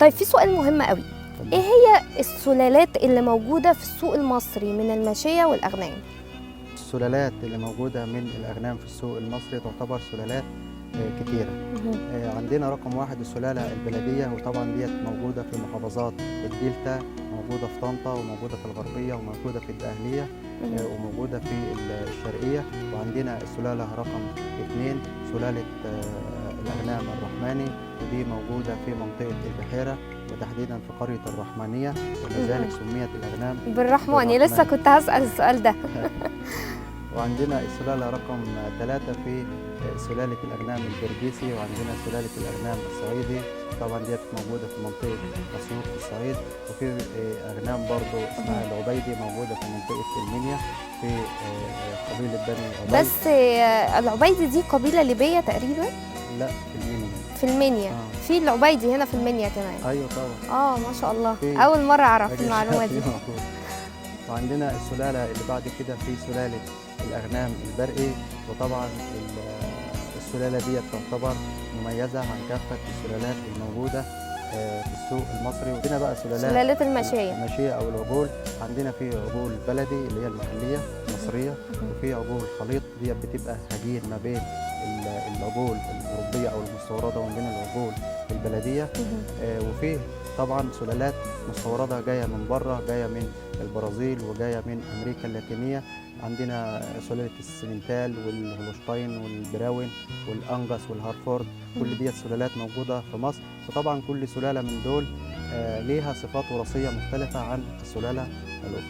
طيب في سؤال مهم قوي، ايه هي السلالات اللي موجودة في السوق المصري من الماشية والأغنام؟ السلالات اللي موجودة من الأغنام في السوق المصري تعتبر سلالات كتيرة. عندنا رقم واحد السلالة البلدية، وطبعا ديت موجودة في محافظات الدلتا، موجودة في طنطا وموجودة في الغربية وموجودة في الدقهلية وموجودة في الشرقية. وعندنا السلالة رقم 2 سلالة الأغنام الرحماني، ودي موجودة في منطقة البحيرة وتحديدا في قرية الرحمانية، ولذلك سميت الأغنام بالرحماني. لسه كنت هسأل السؤال ده. وعندنا السلالة رقم 3 في سلالة الأغنام البرجيسي، وعندنا سلالة الأغنام الصعيدي، طبعا ديت موجودة في منطقة أسيوط في الصعيد. وفي أغنام برضو اسمها العبيدي موجودة في منطقة المنيا في قبيلة بني عبيد. بس العبيدي دي قبيلة ليبية تقريبا؟ لا، في المنيا. في المنيا. في العبيدي هنا في المنيا كمان. أيوة طبعا. ما شاء الله، أول مرة أعرف المعلومة دي. وعندنا السلالة اللي بعد كده في سلالة الأغنام البرقي، وطبعا السلالة دي تعتبر مميزة عن كافة السلالات الموجودة في السوق المصري. وعندنا بقى سلالات الماشية أو العجول. عندنا في عجول بلدي اللي هي المحلية المصرية، وفي عجول خليط دي بتبقى هجين ما بين العجول الأوروبية أو المستوردة وما بين العجول البلدية. وفي طبعا سلالات مستوردة جاية من بره، جاية من البرازيل وجاية من أمريكا اللاتينية. عندنا سلالة السمنتال والهولشتاين والبراون والأنجس والهارفورد، كل دي سلالات موجودة في مصر. وطبعا كل سلالة من دول ليها صفات وراثية مختلفة عن السلالة الأخرى.